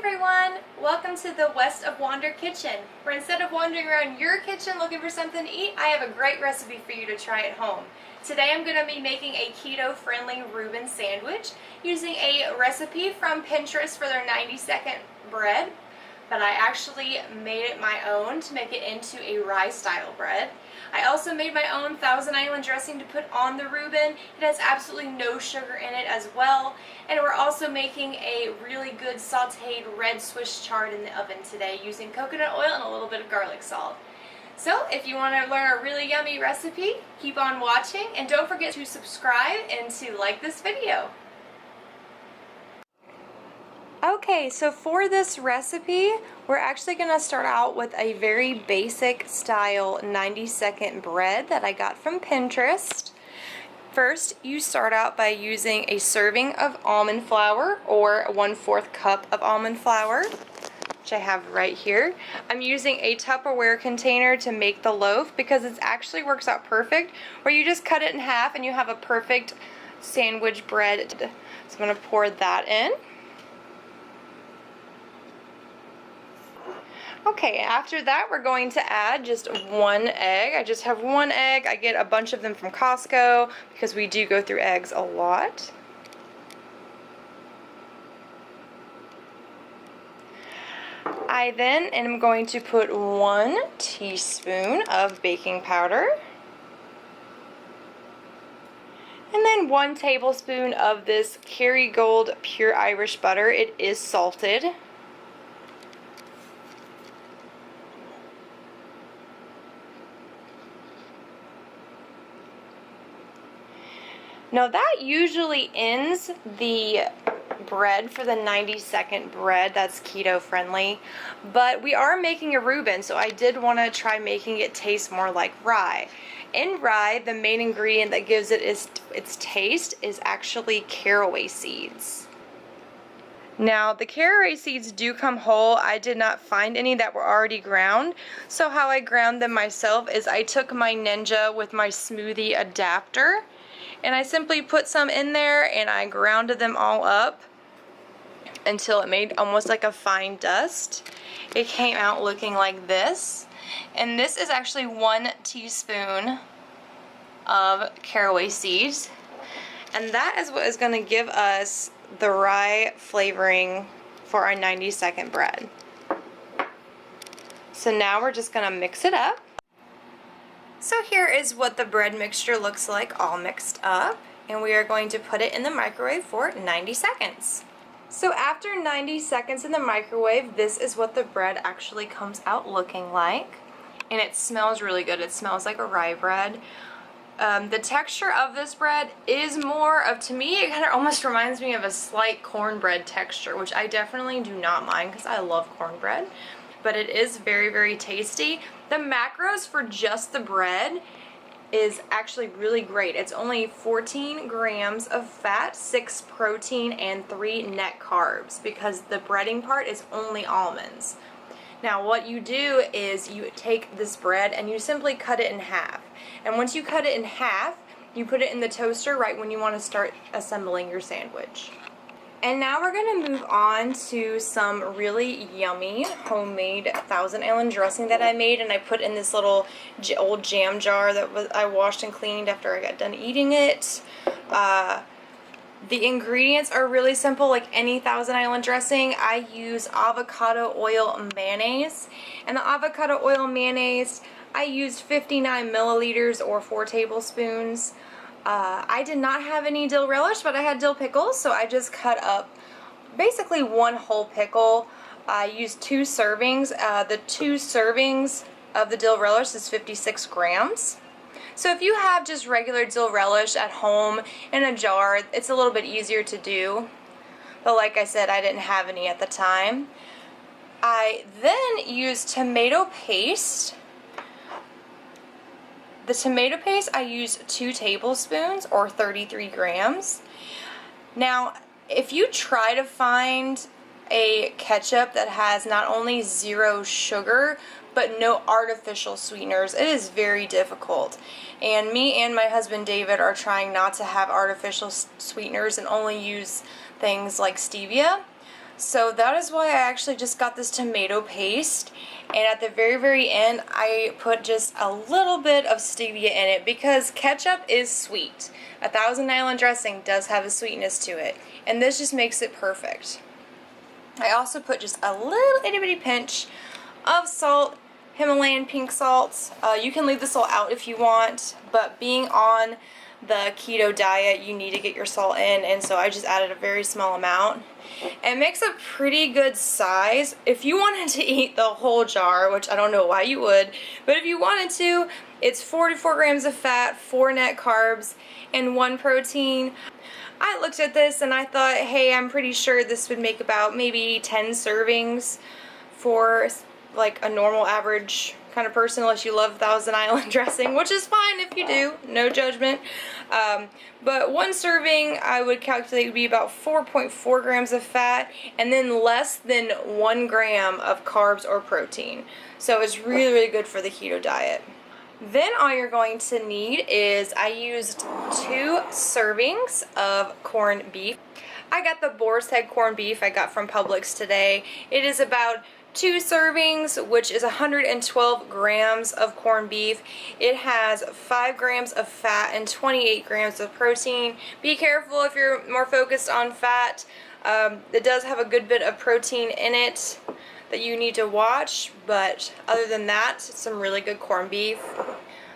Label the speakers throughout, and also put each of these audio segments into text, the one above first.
Speaker 1: everyone! Welcome to the West of Wander kitchen, where instead of wandering around your kitchen looking for something to eat, I have a great recipe for you to try at home. Today I'm going to be making a keto-friendly Reuben sandwich using a recipe from Pinterest for their 90-second bread, but I actually made it my own to make it into a rye-style bread. I also made my own Thousand Island dressing to put on the Reuben. It has absolutely no sugar in it as well. And we're also making a really good sauteed red Swiss chard in the oven today using coconut oil and a little bit of garlic salt. So if you want to learn a really yummy recipe, keep on watching and don't forget to subscribe and to like this video. Okay, so for this recipe, we're actually going to start out with a very basic style 90-second bread that I got from Pinterest. First, you start out by using a serving of almond flour or 1/4 cup of almond flour, which I have right here. I'm using a Tupperware container to make the loaf because it actually works out perfect, where you just cut it in half and you have a perfect sandwich bread. So I'm going to pour that in. Okay, after that we're going to add just one egg. I just have one egg. I get a bunch of them from Costco because we do go through eggs a lot. I then am going to put 1 teaspoon of baking powder. And then 1 tablespoon of this Kerrygold pure Irish butter. It is salted. Now that usually ends the bread for the 90-second bread that's keto friendly, but we are making a Reuben, so I did want to try making it taste more like rye. In rye, the main ingredient that gives it its taste is actually caraway seeds. Now the caraway seeds do come whole. I did not find any that were already ground, so how I ground them myself is I took my Ninja with my smoothie adapter and I simply put some in there and I grounded them all up until it made almost like a fine dust. It came out looking like this. And this is actually 1 teaspoon of caraway seeds. And that is what is going to give us the rye flavoring for our 90-second bread. So now we're just going to mix it up. So here is what the bread mixture looks like all mixed up, and we are going to put it in the microwave for 90 seconds. So after 90 seconds in the microwave, this is what the bread actually comes out looking like, and it smells really good. It smells like a rye bread. The texture of this bread is more of, to me, it kind of almost reminds me of a slight cornbread texture, which I definitely do not mind because I love cornbread. But it is very, very tasty. The macros for just the bread is actually really great. It's only 14 grams of fat, 6 protein, and 3 net carbs because the breading part is only almonds. Now what you do is you take this bread and you simply cut it in half. And once you cut it in half, you put it in the toaster right when you want to start assembling your sandwich. And now we're going to move on to some really yummy homemade Thousand Island dressing that I made, and I put in this little old jam jar that I washed and cleaned after I got done eating it. The ingredients are really simple, like any Thousand Island dressing. I use avocado oil mayonnaise, and the avocado oil mayonnaise I used 59 milliliters or 4 tablespoons. I did not have any dill relish, but I had dill pickles, so I just cut up basically 1 whole pickle. I used 2 servings. The 2 servings of the dill relish is 56 grams. So if you have just regular dill relish at home in a jar, it's a little bit easier to do. But like I said, I didn't have any at the time. I then used tomato paste. The tomato paste, I used 2 tablespoons or 33 grams. Now, if you try to find a ketchup that has not only 0 sugar, but no artificial sweeteners, it is very difficult. And me and my husband David are trying not to have artificial sweeteners and only use things like stevia. So that is why I actually just got this tomato paste, and at the very end I put just a little bit of stevia in it because ketchup is sweet. A Thousand Island dressing does have a sweetness to it, and this just makes it perfect. I also put just a little itty bitty pinch of salt, Himalayan pink salt. You can leave the salt out if you want, but being on the keto diet, you need to get your salt in, and so I just added a very small amount. It makes a pretty good size. If you wanted to eat the whole jar, which I don't know why you would, but if you wanted to, it's 44 grams of fat, 4 net carbs, and 1 protein. I looked at this and I thought, hey, I'm pretty sure this would make about maybe 10 servings for like a normal average kind of person, unless you love Thousand Island dressing, which is fine if you do, no judgment. But 1 serving I would calculate would be about 4.4 grams of fat, and then less than 1 gram of carbs or protein. So it's really good for the keto diet. Then all you're going to need is, I used 2 servings of corned beef. I got the Boar's Head corned beef I got from Publix today. It is about 2 servings, which is 112 grams of corned beef. It has 5 grams of fat and 28 grams of protein. Be careful if you're more focused on fat. It does have a good bit of protein in it that you need to watch, but other than that, it's some really good corned beef.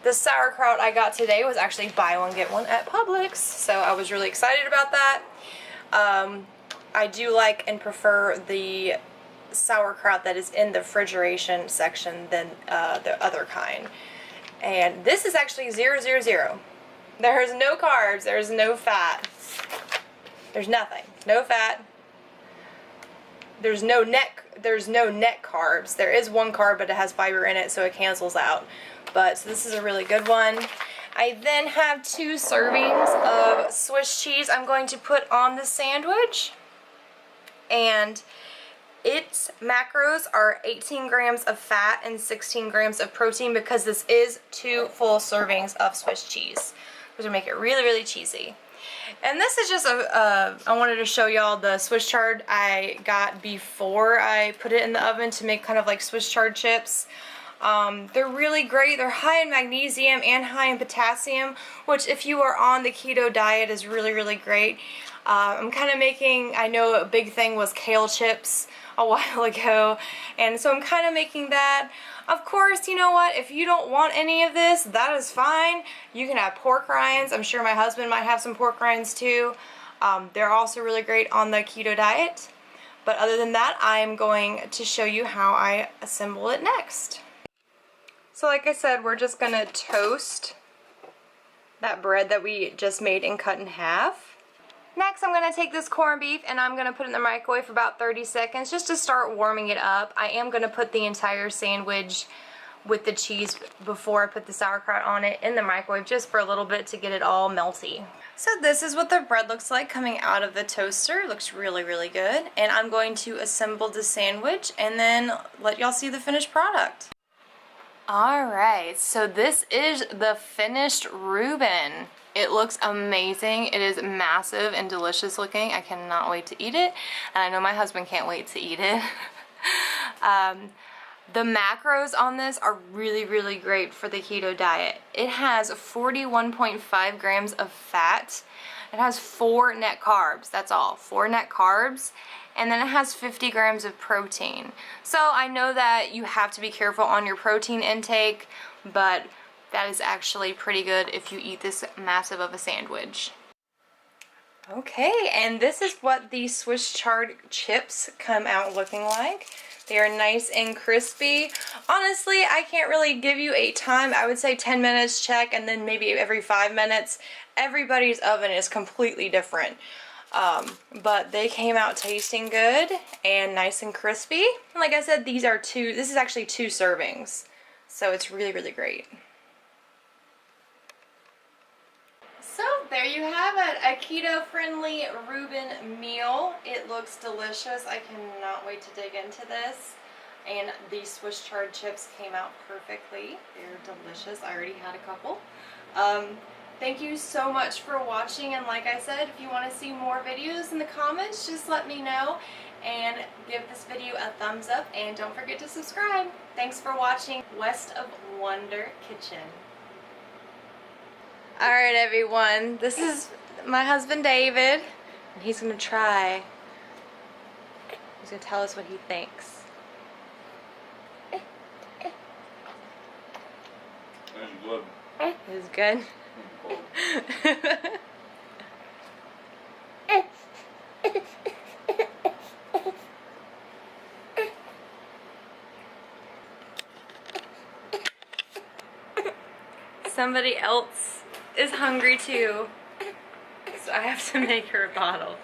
Speaker 1: The sauerkraut I got today was actually buy one get one at Publix, so I was really excited about that. I do like and prefer the sauerkraut that is in the refrigeration section than the other kind. And this is actually 000. There's no carbs, there's no fat, there's nothing, no fat. There's no net carbs. There is 1 carb, but it has fiber in it, so it cancels out. But so this is a really good one. I then have 2 servings of Swiss cheese I'm going to put on the sandwich, and its macros are 18 grams of fat and 16 grams of protein, because this is 2 full servings of Swiss cheese, which will make it really cheesy. And this is just I wanted to show y'all the Swiss chard I got before I put it in the oven to make kind of like Swiss chard chips. They're really great. They're high in magnesium and high in potassium, which if you are on the keto diet is really great. I'm kind of making, I know a big thing was kale chips a while ago, and so I'm kind of making that. Of course, you know what, if you don't want any of this, that is fine. You can have pork rinds. I'm sure my husband might have some pork rinds too. They're also really great on the keto diet. But other than that, I'm going to show you how I assemble it next. So like I said, we're just gonna toast that bread that we just made and cut in half. Next, I'm going to take this corned beef and I'm going to put it in the microwave for about 30 seconds just to start warming it up. I am going to put the entire sandwich with the cheese before I put the sauerkraut on it in the microwave just for a little bit to get it all melty. So this is what the bread looks like coming out of the toaster. It looks really good. And I'm going to assemble the sandwich and then let y'all see the finished product. Alright, so this is the finished Reuben. It looks amazing. It is massive and delicious looking. I cannot wait to eat it, and I know my husband can't wait to eat it. The macros on this are really great for the keto diet. It has 41.5 grams of fat. It has 4 net carbs. That's all, 4 net carbs. And then it has 50 grams of protein. So I know that you have to be careful on your protein intake, but that is actually pretty good if you eat this massive of a sandwich. Okay, and this is what the Swiss chard chips come out looking like. They are nice and crispy. Honestly, I can't really give you a time. I would say 10 minutes check, and then maybe every 5 minutes. Everybody's oven is completely different. But they came out tasting good and nice and crispy. And like I said, this is actually 2 servings. So it's really great. So there you have it, a keto-friendly Reuben meal. It looks delicious. I cannot wait to dig into this. And the Swiss chard chips came out perfectly. They're delicious. I already had a couple. Thank you so much for watching, and like I said, if you want to see more videos in the comments, just let me know. and give this video a thumbs up, and don't forget to subscribe. Thanks for watching West of Wonder Kitchen. Alright everyone, this is my husband David, and he's going to try. He's going to tell us what he thinks.
Speaker 2: That's good.
Speaker 1: It is good. Somebody else is hungry too, so I have to make her a bottle.